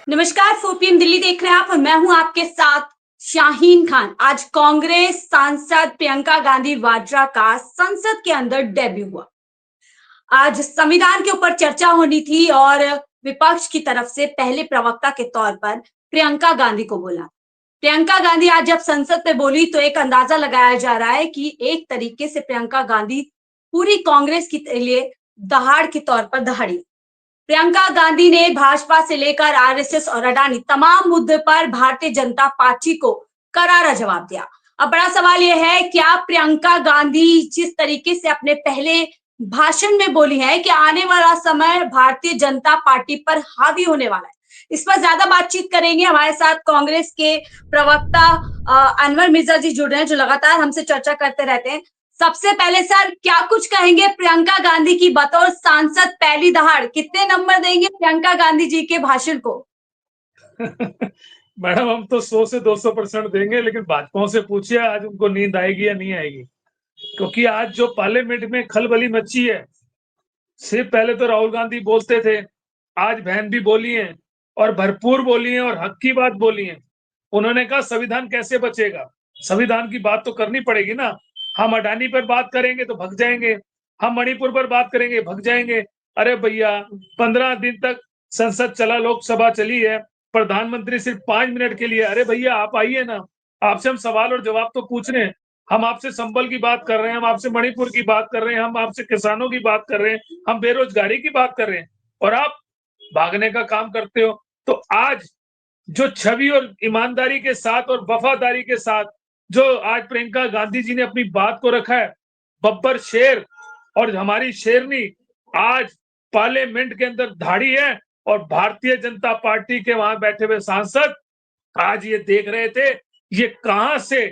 नमस्कार, 4 PM दिल्ली देख रहे हैं आप और मैं हूं आपके साथ शाहीन खान। आज कांग्रेस सांसद प्रियंका गांधी वाड्रा का संसद के अंदर डेब्यू हुआ। आज संविधान के ऊपर चर्चा होनी थी और विपक्ष की तरफ से पहले प्रवक्ता के तौर पर प्रियंका गांधी को बोला। प्रियंका गांधी आज जब संसद में बोली तो एक अंदाजा लगाया जा रहा है कि एक तरीके से प्रियंका गांधी पूरी कांग्रेस के लिए दहाड़ के तौर पर दहाड़ी। प्रियंका गांधी ने भाजपा से लेकर आरएसएस और अडानी तमाम मुद्दे पर भारतीय जनता पार्टी को करारा जवाब दिया। अब बड़ा सवाल यह है, क्या प्रियंका गांधी जिस तरीके से अपने पहले भाषण में बोली है कि आने वाला समय भारतीय जनता पार्टी पर हावी होने वाला है, इस पर ज्यादा बातचीत करेंगे। हमारे साथ कांग्रेस के प्रवक्ता अनवर मिर्जा जी जुड़ रहे हैं, जो लगातार हमसे चर्चा करते रहते हैं। सबसे पहले सर, क्या कुछ कहेंगे प्रियंका गांधी की बतौर सांसद पहली दहाड़? कितने नंबर देंगे प्रियंका गांधी जी के भाषण को? मैडम, हम तो 100 से 200% देंगे, लेकिन भाजपाओं से पूछिए आज उनको नींद आएगी या नहीं आएगी। क्योंकि आज जो पार्लियामेंट में खलबली मची है, सिर्फ पहले तो राहुल गांधी बोलते थे, आज बहन भी बोली है और भरपूर बोली है और हक की बात बोली है। उन्होंने कहा संविधान कैसे बचेगा, संविधान की बात तो करनी पड़ेगी ना। हम अडानी पर बात करेंगे तो भग जाएंगे, हम मणिपुर पर बात करेंगे भग जाएंगे। अरे भैया, 15 दिन तक संसद चला, लोकसभा चली है, प्रधानमंत्री सिर्फ 5 मिनट के लिए। अरे भैया, आप आइए ना, आपसे हम सवाल और जवाब तो पूछ रहे हैं। हम आपसे संबल की बात कर रहे हैं, हम आपसे मणिपुर की बात कर रहे हैं, हम आपसे किसानों की बात कर रहे हैं, हम बेरोजगारी की बात कर रहे हैं, और आप भागने का काम करते हो। तो आज जो छवि और ईमानदारी के साथ और वफादारी के साथ जो आज प्रियंका गांधी जी ने अपनी बात को रखा है, बब्बर शेर और हमारी शेरनी आज पार्लियामेंट के अंदर धाड़ी है, और भारतीय जनता पार्टी के वहां बैठे हुए सांसद आज ये देख रहे थे ये कहां से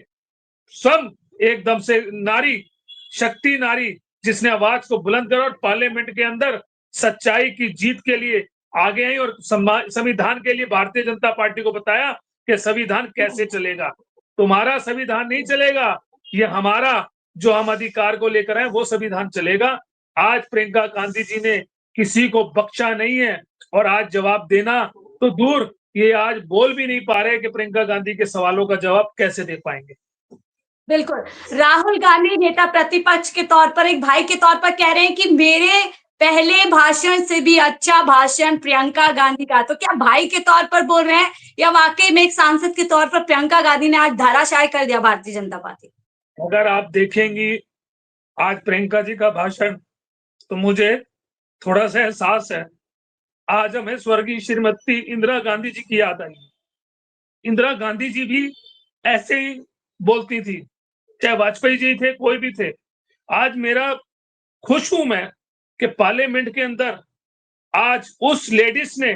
स्वयं एकदम से नारी शक्ति, नारी जिसने आवाज को बुलंद करा और पार्लियामेंट के अंदर सच्चाई की जीत के लिए आगे आई और संविधान के लिए भारतीय जनता पार्टी को बताया कि संविधान कैसे चलेगा। तुम्हारा संविधान नहीं चलेगा, ये हमारा जो हम अधिकार को लेकर आए वो संविधान चलेगा। आज प्रियंका गांधी जी ने किसी को बख्शा नहीं है, और आज जवाब देना तो दूर, ये आज बोल भी नहीं पा रहे कि प्रियंका गांधी के सवालों का जवाब कैसे दे पाएंगे। बिल्कुल। राहुल गांधी नेता प्रतिपक्ष के तौर पर, एक भाई के तौर पर कह रहे हैं कि मेरे पहले भाषण से भी अच्छा भाषण प्रियंका गांधी का। तो क्या भाई के तौर पर बोल रहे हैं या वाकई में एक सांसद के तौर पर प्रियंका गांधी ने आज धराशायी कर दिया भारतीय जनता पार्टी? अगर आप देखेंगी आज प्रियंका जी का भाषण, तो मुझे थोड़ा सा एहसास है, आज हमें स्वर्गीय श्रीमती इंदिरा गांधी जी की याद आई। इंदिरा गांधी जी भी ऐसे ही बोलती थी, चाहे वाजपेयी जी थे, कोई भी थे। आज मेरा खुश हूं मैं कि पार्लियामेंट के अंदर आज उस लेडीज ने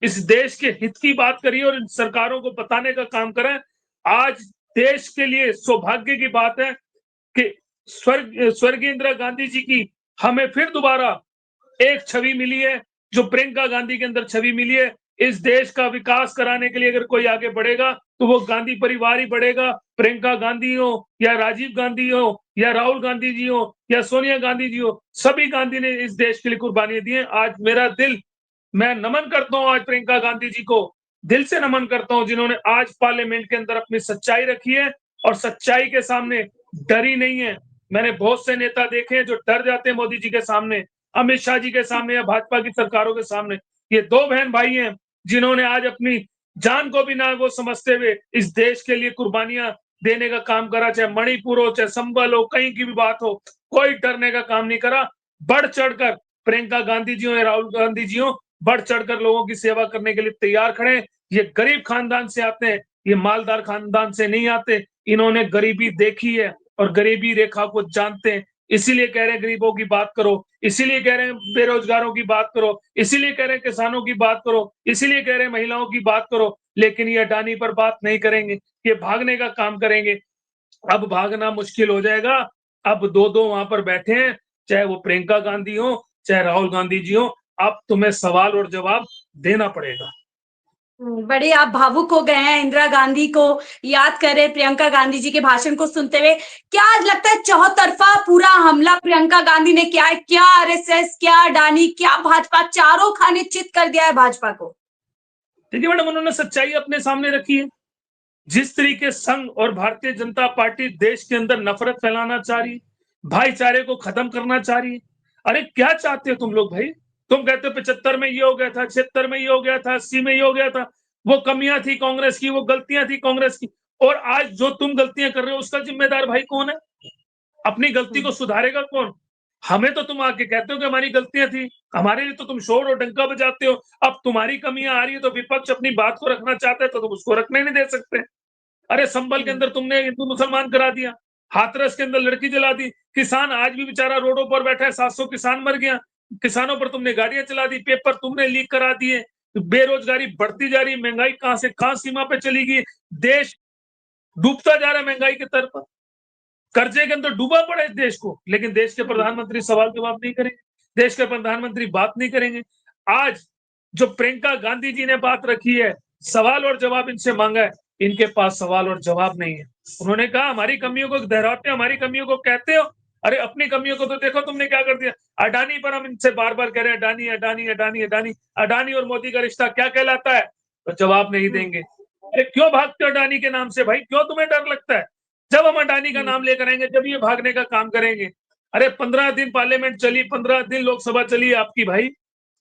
इस देश के हित की बात करी और इन सरकारों को बताने का काम करा। आज देश के लिए सौभाग्य की बात है कि स्वर्गीय इंदिरा गांधी जी की हमें फिर दोबारा एक छवि मिली है, जो प्रियंका गांधी के अंदर छवि मिली है। इस देश का विकास कराने के लिए अगर कोई आगे बढ़ेगा तो वो गांधी परिवार ही बढ़ेगा। प्रियंका गांधी हो या राजीव गांधी हो या राहुल गांधी जी हो या सोनिया गांधी जी हो, सभी गांधी ने इस देश के लिए कुर्बानियां दी हैं। आज मेरा दिल, मैं नमन करता हूं आज प्रियंका गांधी जी को, दिल से नमन करता हूं, जिन्होंने आज पार्लियामेंट के अंदर अपनी सच्चाई रखी है और सच्चाई के सामने डरी नहीं है। मैंने बहुत से नेता देखे हैं जो डर जाते हैं मोदी जी के सामने, अमित शाह जी के सामने या भाजपा की सरकारों के सामने। ये दो बहन भाई हैं जिन्होंने आज अपनी जान को भी ना वो समझते हुए इस देश के लिए कुर्बानियां देने का काम करा। चाहे मणिपुर हो, चाहे संबल हो, कहीं की भी बात हो, कोई डरने का काम नहीं करा। बढ़ चढ़कर प्रियंका गांधी जी हो या राहुल गांधी जी हो, बढ़ चढ़कर लोगों की सेवा करने के लिए तैयार खड़े। ये गरीब खानदान से आते हैं, ये मालदार खानदान से नहीं आते। इन्होंने गरीबी देखी है और गरीबी रेखा को जानते हैं, इसीलिए कह रहे हैं गरीबों की बात करो, इसीलिए कह रहे हैं बेरोजगारों की बात करो, इसीलिए कह रहे हैं किसानों की बात करो, इसीलिए कह रहे हैं महिलाओं की बात करो। लेकिन ये अडानी पर बात नहीं करेंगे, ये भागने का काम करेंगे। अब भागना मुश्किल हो जाएगा। अब दो दो वहां पर बैठे हैं, चाहे वो प्रियंका गांधी हो चाहे राहुल गांधी जी हो, अब तुम्हें सवाल और जवाब देना पड़ेगा। बड़े आप भावुक हो गए हैं, इंदिरा गांधी को याद कर रहे प्रियंका गांधी जी के भाषण को सुनते हुए। क्या लगता है चौतरफा पूरा हमला प्रियंका गांधी ने किया है? क्या आरएसएस, क्या अडानी, क्या भाजपा, चारों खाने चित कर दिया है भाजपा को? देखिए मैडम, उन्होंने सच्चाई अपने सामने रखी है। जिस तरीके संघ और भारतीय जनता पार्टी देश के अंदर नफरत फैलाना चाह रही है, भाईचारे को खत्म करना चाह रही है। अरे क्या चाहते हो तुम लोग भाई? तुम कहते हो 75 में ये हो गया था, 76 में ये हो गया था, 80 में ये हो गया था। वो कमियां थी कांग्रेस की, वो गलतियां थी कांग्रेस की। और आज जो तुम गलतियां कर रहे हो उसका जिम्मेदार भाई कौन है? अपनी गलती को सुधारेगा कौन? हमें तो तुम आके कहते हो कि हमारी गलतियां थी, हमारे लिए तो तुम शोर और डंका बजाते हो। अब तुम्हारी कमियां आ रही है तो विपक्ष अपनी बात को रखना चाहता है तो तुम उसको रखने नहीं दे सकते। अरे संभल के अंदर तुमने हिंदू मुसलमान करा दिया, हाथरस के अंदर लड़की जला दी, किसान आज भी बेचारा रोडों पर बैठा है, 700 किसान मर गया। किसानों पर तुमने गाड़ियां चला दी, पेपर तुमने लीक करा दिए, बेरोजगारी बढ़ती जा रही, महंगाई कहां से कहां सीमा पे चली गई, देश डूबता जा रहा है महंगाई के तर पर, कर्जे के अंदर डूबा पड़ा है इस देश को। लेकिन देश के प्रधानमंत्री सवाल जवाब नहीं करेंगे, देश के प्रधानमंत्री बात नहीं करेंगे। आज जो प्रियंका गांधी जी ने बात रखी है, सवाल और जवाब इनसे मांगा है, इनके पास सवाल और जवाब नहीं है। उन्होंने कहा हमारी कमियों को दोहराते हो, हमारी कमियों को कहते हो। अरे अपनी कमियों को तो देखो तुमने क्या कर दिया। अडानी पर हम इनसे बार बार कह रहे हैं अडानी अडानी अडानी अडानी, अडानी और मोदी का रिश्ता क्या कहलाता है? तो जवाब नहीं देंगे। अरे क्यों भागते हो अडानी के नाम से भाई? क्यों तुम्हें डर लगता है? जब हम अडानी का नाम लेकर आएंगे जब ये भागने का काम करेंगे। अरे 15 दिन पार्लियामेंट चली, 15 दिन लोकसभा चली आपकी भाई,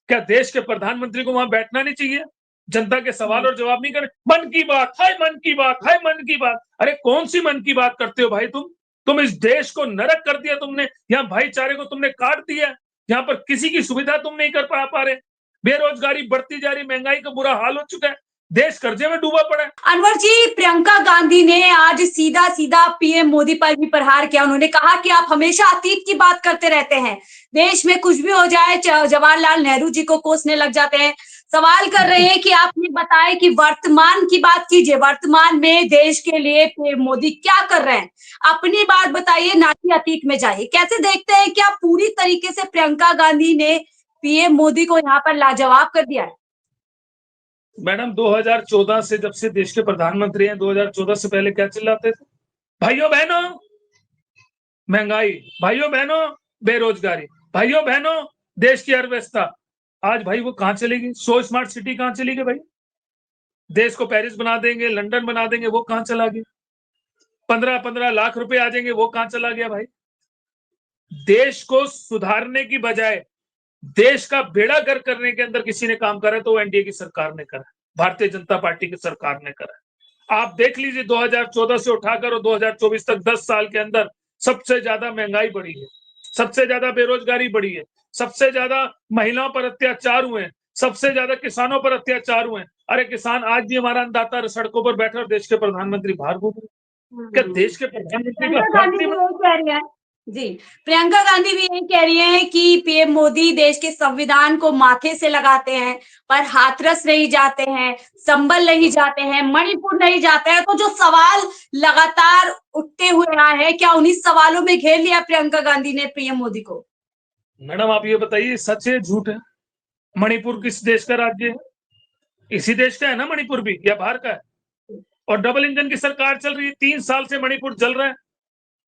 क्या देश के प्रधानमंत्री को वहां बैठना नहीं चाहिए? जनता के सवाल और जवाब नहीं करे? मन की बात है, मन की बात है, मन की बात। अरे कौन सी मन की बात करते हो भाई तुम इस देश को नरक कर दिया तुमने। यहाँ भाईचारे को तुमने काट दिया, यहाँ पर किसी की सुविधा तुम नहीं कर पा रहे। बेरोजगारी बढ़ती जा रही, महंगाई का बुरा हाल हो चुका है, देश कर्जे में डूबा पड़ा है। अनवर जी, प्रियंका गांधी ने आज सीधा सीधा पीएम मोदी पर भी प्रहार किया। उन्होंने कहा कि आप हमेशा अतीत की बात करते रहते हैं, देश में कुछ भी हो जाए जवाहरलाल नेहरू जी को कोसने लग जाते हैं। सवाल कर रहे हैं कि आपने बताया कि वर्तमान की बात कीजिए, वर्तमान में देश के लिए पीएम मोदी क्या कर रहे हैं, अपनी बात बताइए, ना कि अतीत में जाइए। कैसे देखते हैं कि आप पूरी तरीके से प्रियंका गांधी ने पीएम मोदी को यहाँ पर लाजवाब कर दिया है? मैडम 2014 से जब से देश के प्रधानमंत्री हैं, 2014 से पहले क्या चिल्लाते थे? भाइयों बहनों महंगाई, भाइयों बहनों बेरोजगारी, भाइयों बहनों देश की अर्थव्यवस्था। आज भाई वो कहां चलेगी? सो स्मार्ट सिटी कहां चली गई भाई? देश को पेरिस बना देंगे, लंदन बना देंगे, वो कहां चला गया? 15-15 लाख रुपए आ जाएंगे, वो कहां चला गया भाई? देश को सुधारने की बजाय देश का बेड़ा गर्क करने के अंदर किसी ने काम करा तो एनडीए की सरकार ने करा, भारतीय जनता पार्टी की सरकार ने करा। आप देख लीजिए 2014 से उठाकर और 2024 तक 10 साल के अंदर सबसे ज्यादा महंगाई बढ़ी है, सबसे ज्यादा बेरोजगारी बढ़ी है, सबसे ज्यादा महिलाओं पर अत्याचार हुए हैं, सबसे ज्यादा किसानों पर अत्याचार हुए हैं। अरे किसान आज भी हमारा अन्नदाता सड़कों पर बैठा और देश के प्रधानमंत्री बाहर घूम रहे। क्या देश के प्रधानमंत्री का प्रियंका हक गांधी नहीं भी बनता? यही कह रही है। जी, प्रियंका गांधी भी यही कह रही हैं कि पीएम मोदी देश के संविधान को माथे से लगाते हैं, पर हाथरस नहीं जाते हैं, संभल नहीं जाते हैं, मणिपुर नहीं जाते हैं। तो जो सवाल लगातार उठते हुए आए हैं, क्या उन्हीं सवालों में घेर लिया प्रियंका गांधी ने पीएम मोदी को? मैडम आप ये बताइए सच है झूठ है? मणिपुर किस देश का राज्य है? इसी देश का है ना मणिपुर भी, या बाहर का है? और डबल इंजन की सरकार चल रही है, 3 साल से मणिपुर जल रहा है,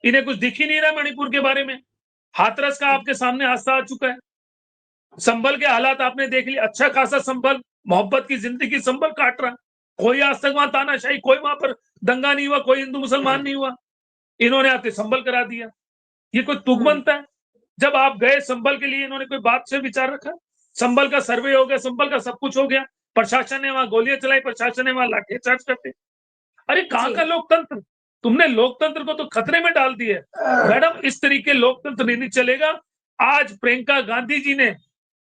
इन्हें कुछ दिख ही नहीं रहा मणिपुर के बारे में। हाथरस का आपके सामने हादसा आ चुका है, संभल के हालात आपने देख लिया, अच्छा खासा संभल, मोहब्बत की जिंदगी संभल काट रहा, कोई आज तक वहां तानाशाही, कोई वहां पर दंगा नहीं हुआ, कोई हिंदू मुसलमान नहीं हुआ, इन्होंने आते संभल करा दिया। ये कोई तुगमनता है? जब आप गए संभल के लिए इन्होंने कोई बात से विचार रखा? संभल का सर्वे हो गया, संभल का सब कुछ हो गया, प्रशासन ने वहां गोलियां चलाई, प्रशासन ने वहां लाठीचार्ज करते। अरे कहां का लोकतंत्र? तुमने लोकतंत्र को तो खतरे में डाल दिया मैडम। इस तरीके लोकतंत्र नहीं चलेगा। आज प्रियंका गांधी जी ने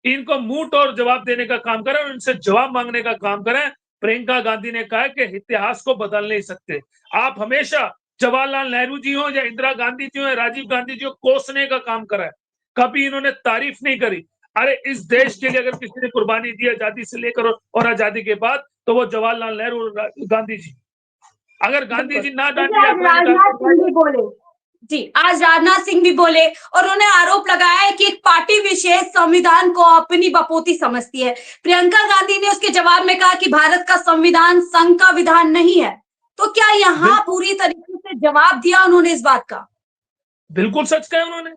इनको मुंह तोड़ जवाब देने का काम करा और इनसे जवाब मांगने का काम करा। प्रियंका गांधी ने कहा कि इतिहास को बदल नहीं सकते आप। हमेशा जवाहरलाल नेहरू जी हो या इंदिरा गांधी जी हो या राजीव गांधी जी हो, कोसने का काम करा है, कभी इन्होंने तारीफ नहीं करी। अरे इस देश के लिए अगर किसी ने कुर्बानी दी आजादी से लेकर और आजादी के बाद, तो वो जवाहरलाल नेहरू और गांधी जी। अगर गांधी जी ना देखिए, डांटी आज यात्रा राजनाथ सिंह निकालते, भी बोले। जी, आज राजनाथ सिंह भी बोले और उन्होंने आरोप लगाया है कि एक पार्टी विशेष संविधान को अपनी बपोती समझती है। प्रियंका गांधी ने उसके जवाब में कहा कि भारत का संविधान संघ का विधान नहीं है। तो क्या यहाँ पूरी तरीके से जवाब दिया उन्होंने इस बात का? बिल्कुल सच कहा उन्होंने।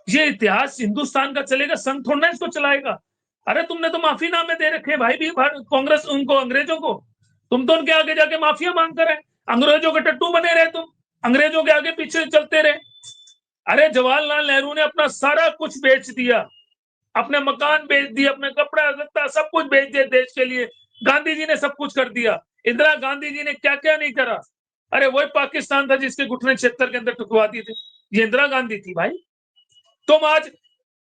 ये इतिहास हिंदुस्तान का चलेगा, संघ थोड़ा ना इसको चलाएगा। अरे तुमने तो माफीनामे दे रखे हैं भाई भी कांग्रेस उनको, अंग्रेजों को। तुम तो उनके आगे जाके माफिया मांग कर रहे, अंग्रेजों के टट्टू बने रहे, तुम अंग्रेजों के आगे पीछे चलते रहे। अरे जवाहरलाल नेहरू ने अपना सारा कुछ बेच दिया, अपने मकान बेच दिए, अपने कपड़ा लत्ता सब कुछ बेच दिया देश के लिए। गांधी जी ने सब कुछ कर दिया। इंदिरा गांधी जी ने क्या क्या नहीं करा। अरे वही पाकिस्तान था जिसके घुटने 76 के अंदर टुकवा दिए थे, ये इंदिरा गांधी थी भाई। तुम आज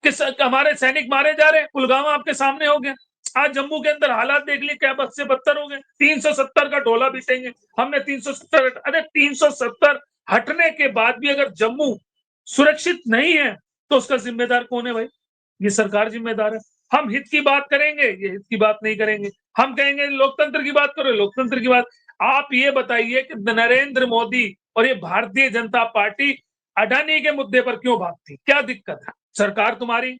किस हमारे सैनिक मारे जा रहे हैं, पुलवामा आपके सामने हो गया। आज जम्मू के अंदर हालात देख लिए, क्या बद से बदतर हो गए। 370 का ढोला बीतेंगे, हमने 370। अरे 370 हटने के बाद भी अगर जम्मू सुरक्षित नहीं है तो उसका जिम्मेदार कौन है भाई? ये सरकार जिम्मेदार है। हम हित की बात करेंगे, ये हित की बात नहीं करेंगे। हम कहेंगे लोकतंत्र की बात करो, लोकतंत्र की बात। आप ये बताइए कि नरेंद्र मोदी और ये भारतीय जनता पार्टी अडानी के मुद्दे पर क्यों भागती? क्या दिक्कत है? सरकार तुम्हारी,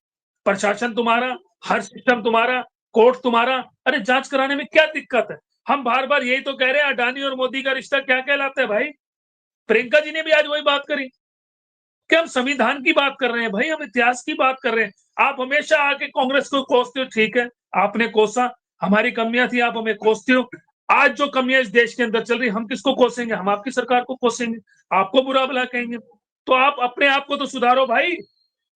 प्रशासन तुम्हारा, हर सिस्टम तुम्हारा, कोर्ट तुम्हारा। अरे जांच कराने में क्या दिक्कत है? हम बार बार यही तो कह रहे हैं, अडानी और मोदी का रिश्ता क्या कहलाता है भाई? प्रियंका जी ने भी आज वही बात करी कि हम संविधान की बात कर रहे हैं भाई, हम इतिहास की बात कर रहे हैं। आप हमेशा आके कांग्रेस को कोसते हो, ठीक है, आपने कोसा, हमारी कमियां थी, आप हमें कोसते हो। आज जो कमियां इस देश के अंदर चल रही, हम किसको कोसेंगे? हम आपकी सरकार को कोसेंगे, आपको बुरा भला कहेंगे। तो आप अपने आप को तो सुधारो भाई।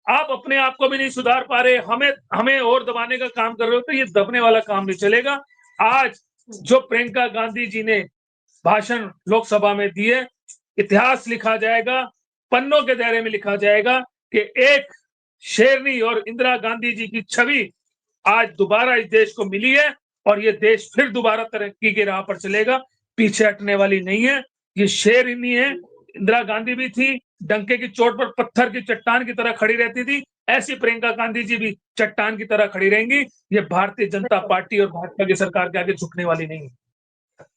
आप अपने आप को भी नहीं सुधार पा रहे, हमें हमें और दबाने का काम कर रहे हो, तो ये दबने वाला काम नहीं चलेगा। आज जो प्रियंका गांधी जी ने भाषण लोकसभा में दिए, इतिहास लिखा जाएगा, पन्नों के दायरे में लिखा जाएगा कि एक शेरनी और इंदिरा गांधी जी की छवि आज दोबारा इस देश को मिली है, और ये देश फिर दोबारा तरक्की की राह पर चलेगा, पीछे हटने वाली नहीं है। ये शेरनी है, इंदिरा गांधी भी थी, डंके की चोट पर पत्थर की चट्टान की तरह खड़ी रहती थी, ऐसी प्रियंका गांधी जी भी चट्टान की तरह खड़ी रहेंगी। ये भारतीय जनता पार्टी और भाजपा की सरकार के आगे झुकने वाली नहीं है।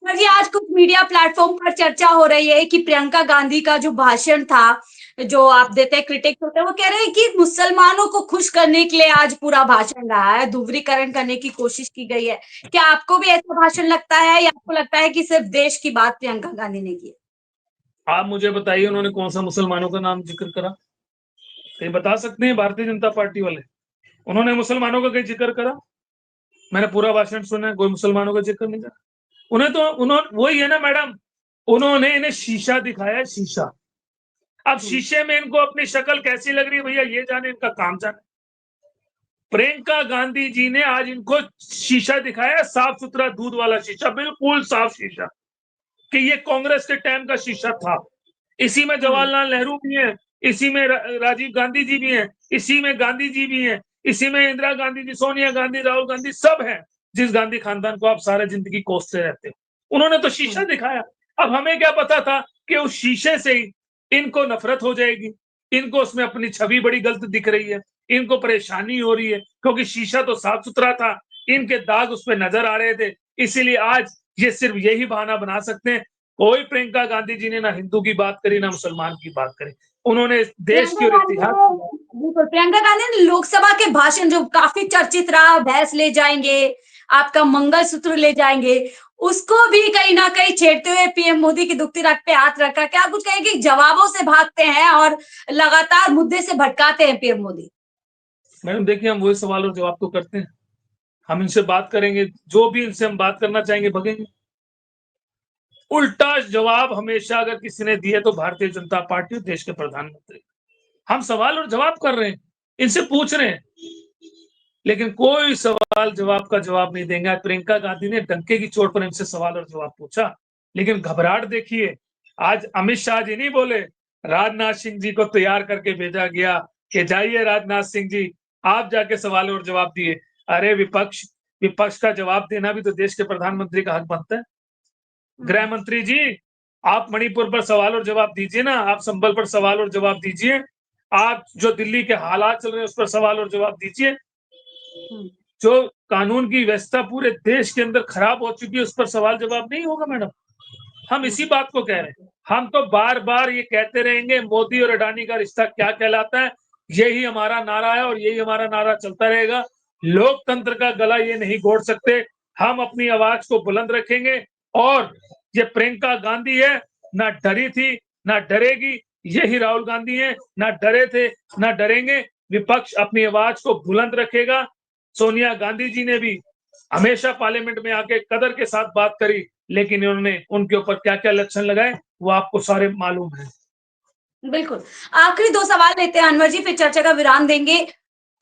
जी, आज कुछ मीडिया प्लेटफॉर्म पर चर्चा हो रही है कि प्रियंका गांधी का जो भाषण था, जो आप देते हैं, क्रिटिक्स होते हैं, वो कह रहे हैं कि मुसलमानों को खुश करने के लिए आज पूरा भाषण रहा है, ध्रुवीकरण करने की कोशिश की गई है। क्या आपको भी ऐसा भाषण लगता है, या आपको लगता है कि सिर्फ देश की बात प्रियंका गांधी ने की? आप मुझे बताइए, उन्होंने कौन सा मुसलमानों का नाम जिक्र करा? कहीं बता सकते हैं भारतीय जनता पार्टी वाले? उन्होंने मुसलमानों का कहीं जिक्र करा? मैंने पूरा भाषण सुना, कोई मुसलमानों का जिक्र नहीं करा। उन्होंने वही है ना मैडम, उन्होंने इन्हें शीशा दिखाया, शीशा। अब शीशे में इनको अपनी शक्ल कैसी लग रही है भैया, ये जाने, इनका काम जाने। प्रियंका गांधी जी ने आज इनको शीशा दिखाया, साफ सुथरा दूध वाला शीशा, बिल्कुल साफ शीशा, कि ये कांग्रेस के टाइम का शीशा था। इसी में जवाहरलाल नेहरू भी है, इसी में राजीव गांधी जी भी हैं, इसी में गांधी जी भी हैं, इसी में इंदिरा गांधी जी, सोनिया गांधी, राहुल गांधी, सब हैं। जिस गांधी खानदान को आप सारे जिंदगी कोसते रहते हो, उन्होंने तो शीशा दिखाया। अब हमें क्या पता था कि उस शीशे से ही इनको नफरत हो जाएगी, इनको उसमें अपनी छवि बड़ी गलत दिख रही है, इनको परेशानी हो रही है, क्योंकि शीशा तो साफ सुथरा था, इनके दाग उस पर नजर आ रहे थे। इसीलिए आज ये सिर्फ यही बहाना बना सकते हैं। कोई प्रियंका गांधी जी ने ना हिंदू की बात करी, ना मुसलमान की बात करी, उन्होंने देश की और इतिहास की बात। बिल्कुल, प्रियंका गांधी ने लोकसभा के भाषण जो काफी चर्चित रहा, भैंस ले जाएंगे, आपका मंगलसूत्र ले जाएंगे, उसको भी कहीं ना कहीं छेड़ते हुए पीएम मोदी की दुखती रग पे हाथ रखा। क्या कुछ कहेंगे? जवाबों से भागते हैं और लगातार मुद्दे से भटकाते हैं पीएम मोदी। मैडम देखिए, हम वही सवाल और जवाब तो करते हैं, हम इनसे बात करेंगे, जो भी इनसे हम बात करना चाहेंगे भगेंगे। उल्टा जवाब हमेशा अगर किसी ने दिए तो भारतीय जनता पार्टी और देश के प्रधानमंत्री। हम सवाल और जवाब कर रहे हैं, इनसे पूछ रहे हैं, लेकिन कोई सवाल जवाब का जवाब नहीं देंगे। आज प्रियंका गांधी ने डंके की चोट पर इनसे सवाल और जवाब पूछा, लेकिन घबराहट देखिए। आज अमित शाह जी नहीं बोले, राजनाथ सिंह जी को तैयार करके भेजा गया कि जाइए राजनाथ सिंह जी, आप जाके सवाल और जवाब दिए। अरे विपक्ष, विपक्ष का जवाब देना भी तो देश के प्रधानमंत्री का हक बनता है। गृह मंत्री जी, आप मणिपुर पर सवाल और जवाब दीजिए ना, आप संबल पर सवाल और जवाब दीजिए, आप जो दिल्ली के हालात चल रहे हैं उस पर सवाल और जवाब दीजिए, जो कानून की व्यवस्था पूरे देश के अंदर खराब हो चुकी है उस पर सवाल जवाब नहीं होगा मैडम। हम इसी बात को कह रहे हैं, हम तो बार बार ये कहते रहेंगे, मोदी और अडानी का रिश्ता क्या कहलाता है, यही हमारा नारा है और यही हमारा नारा चलता रहेगा। लोकतंत्र का गला ये नहीं घोट सकते, हम अपनी आवाज को बुलंद रखेंगे। और ये प्रियंका गांधी है, ना डरी थी ना डरेगी, यही राहुल गांधी है, ना डरे थे ना डरेंगे। विपक्ष अपनी आवाज को बुलंद रखेगा, सोनिया गांधी जी ने भी हमेशा पार्लियामेंट में आके कदर के साथ बात करी, लेकिन इन्होंने उनके ऊपर क्या क्या लक्षण लगाए वो आपको सारे मालूम है। बिल्कुल। आखिरी 2 सवाल लेते हैं अनवर जी, फिर चर्चा का विराम देंगे।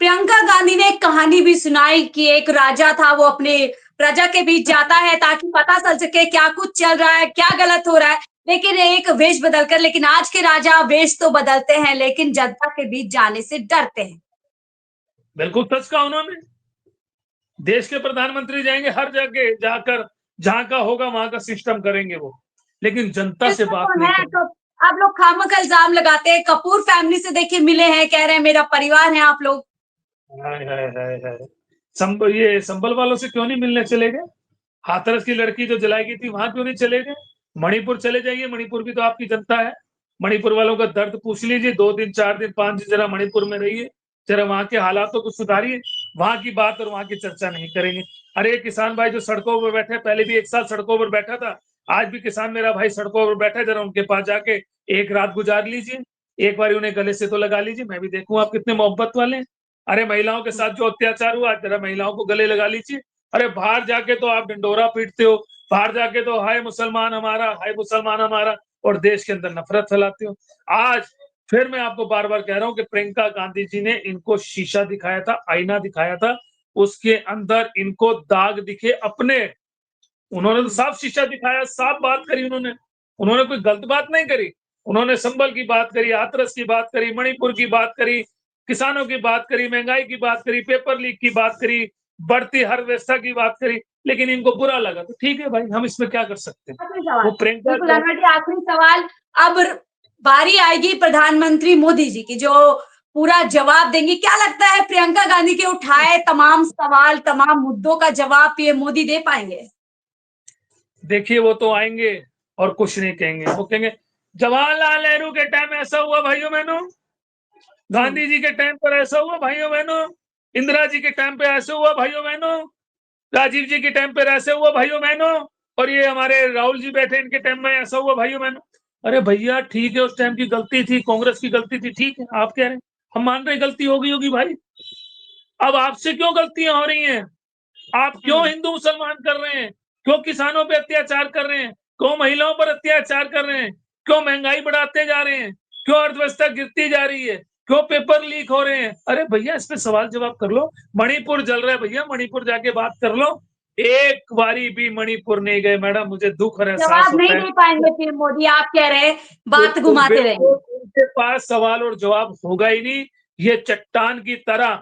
प्रियंका गांधी ने एक कहानी भी सुनाई कि एक राजा था, वो अपने प्रजा के बीच जाता है ताकि पता चल सके क्या कुछ चल रहा है, क्या गलत हो रहा है। लेकिन एक वेश बदलकर, लेकिन आज के राजा वेश तो बदलते हैं, लेकिन जनता के बीच जाने से डरते हैं। बिल्कुल सच कहा उन्होंने। देश के प्रधानमंत्री जाएंगे हर जगह जाकर, जहां का होगा वहां का सिस्टम करेंगे वो, लेकिन जनता से इसमें बात तो नहीं है, करेंगे। तो आप लोग खामखा इल्जाम लगाते हैं। कपूर फैमिली से देखिए मिले हैं, कह रहे हैं मेरा परिवार है आप लोग। हाय हाय हाय हाय, ये संभल वालों से क्यों नहीं मिलने चले गए? हाथरस की लड़की जो जलाई गई थी वहां क्यों नहीं चले गए? मणिपुर चले जाइए, मणिपुर भी तो आपकी जनता है। मणिपुर वालों का दर्द पूछ लीजिए, 2 दिन 4 दिन 5 दिन जरा मणिपुर में रहिए, जरा वहां के हालातों को सुधारिए। वहां की बात और वहां की चर्चा नहीं करेंगे। अरे एक किसान भाई जो सड़कों पर बैठे, पहले भी 1 साल सड़कों पर बैठा था, आज भी किसान मेरा भाई सड़कों पर बैठा है, जरा उनके पास जाके एक रात गुजार लीजिए, एक बार उन्हें गले से तो लगा लीजिए, मैं भी देखूं आप कितने मोहब्बत वाले हैं। अरे महिलाओं के साथ जो अत्याचार हुआ, जरा महिलाओं को गले लगा लीजिए। अरे बाहर जाके तो आप ढिंडोरा पीटते हो, बाहर जाके तो हाय मुसलमान हमारा, हाय मुसलमान हमारा, और देश के अंदर नफरत फैलाते हो। आज फिर मैं आपको बार बार कह रहा हूं कि प्रियंका गांधी जी ने इनको शीशा दिखाया था, आईना दिखाया था, उसके अंदर इनको दाग दिखे अपने। उन्होंने तो साफ शीशा दिखाया, साफ बात करी उन्होंने। उन्होंने कोई गलत बात नहीं करी। उन्होंने संबल की बात करी, हाथरस की बात करी, मणिपुर की बात करी, किसानों की बात करी, महंगाई की बात करी, पेपर लीक की बात करी, बढ़ती हर व्यवस्था की बात करी, लेकिन इनको बुरा लगा। तो ठीक है भाई, हम इसमें क्या कर सकते हैं? आखिरी सवाल, वो प्रियंका बिल्कुल का अनवर जी, आखिरी सवाल। अब बारी आएगी प्रधानमंत्री मोदी जी की, जो पूरा जवाब देंगी। क्या लगता है प्रियंका गांधी के उठाए तमाम सवाल, तमाम मुद्दों का जवाब ये मोदी दे पाएंगे? देखिए वो तो आएंगे और कुछ नहीं कहेंगे। वो कहेंगे जवाहरलाल नेहरू के टाइम ऐसा हुआ भाइयों बहनों, गांधी जी के टाइम पर ऐसा हुआ भाइयों बहनों, इंदिरा जी के टाइम पे ऐसे हुआ भाइयों बहनों, राजीव जी के टाइम पे ऐसे हुआ भाइयों बहनों, और ये हमारे राहुल जी बैठे इनके टाइम में ऐसा हुआ भाइयों बहनों। अरे भैया ठीक है, उस टाइम की गलती थी, कांग्रेस की गलती थी, ठीक है, आप कह रहे हैं, हम मान रहे गलती होगी होगी भाई। अब आपसे क्यों गलतियां हो रही हैं? आप क्यों हिंदू मुसलमान कर रहे हैं? क्यों किसानों पे अत्याचार कर रहे हैं? क्यों महिलाओं पर अत्याचार कर रहे हैं? क्यों महंगाई बढ़ाते जा रहे हैं? क्यों अर्थव्यवस्था गिरती जा रही है? क्यों पेपर लीक हो रहे हैं? अरे भैया इस पे सवाल जवाब कर लो। मणिपुर जल रहा है भैया, मणिपुर जाके बात कर लो। एक बारी भी मणिपुर नहीं गए मैडम, मुझे दुख और एहसास जवाब नहीं होता है। दे पाएंगे फिर मोदी, आप कह रहे हैं, बात बिल्कुल घुमाते बिल्कुल, रहेंगे। उनके पास सवाल और जवाब होगा ही नहीं। ये चट्टान की तरह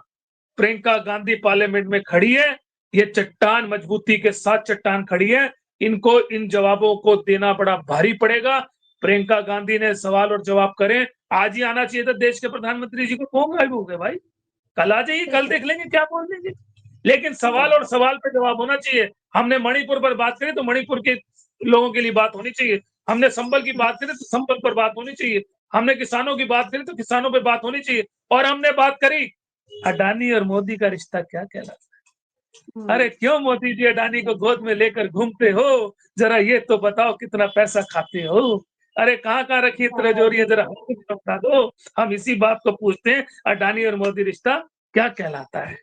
प्रियंका गांधी पार्लियामेंट में खड़ी है, ये चट्टान मजबूती के साथ चट्टान खड़ी है। इनको इन जवाबों को देना बड़ा भारी पड़ेगा। प्रियंका गांधी ने सवाल और जवाब करें, आज ही आना चाहिए था देश के प्रधानमंत्री जी को, कौन गायब हो गए भाई? कल आ जाइए, कल देख लेंगे क्या बोल देंगे। लेकिन सवाल और सवाल पे जवाब होना चाहिए। हमने मणिपुर पर बात करी तो मणिपुर के लोगों के लिए बात होनी चाहिए। हमने संबल की बात करी तो संबल पर बात होनी चाहिए। हमने किसानों की बात करी तो किसानों पर बात होनी चाहिए। और हमने बात करी अडानी और मोदी का रिश्ता क्या कहलाता है? अरे क्यों मोदी जी अडानी को गोद में लेकर घूमते हो? जरा ये तो बताओ कितना पैसा खाते हो? अरे कहाँ रखी तिजोरी है, जरा हमको भी बता दो। हम इसी बात को पूछते हैं, अडानी और मोदी रिश्ता क्या कहलाता है?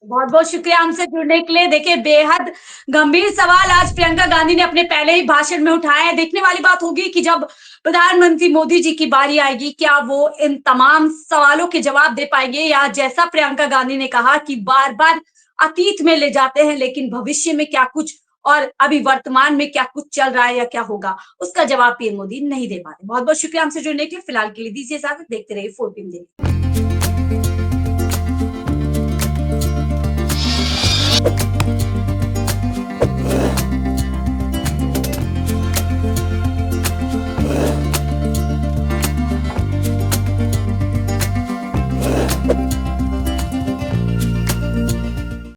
बहुत बहुत शुक्रिया हमसे जुड़ने के लिए। देखिए, बेहद गंभीर सवाल आज प्रियंका गांधी ने अपने पहले ही भाषण में उठाए हैं। देखने वाली बात होगी कि जब प्रधानमंत्री मोदी जी की बारी आएगी, क्या वो इन तमाम सवालों के जवाब दे पाएंगे, या जैसा प्रियंका गांधी ने कहा कि बार बार अतीत में ले जाते हैं, लेकिन भविष्य में क्या कुछ और अभी वर्तमान में क्या कुछ चल रहा है या क्या होगा, उसका जवाब पीएम मोदी नहीं दे पा रहे। बहुत बहुत शुक्रिया हमसे जुड़ने के लिए। फिलहाल के लिए दीजिए इजाजत, देखते रहिए 4PM।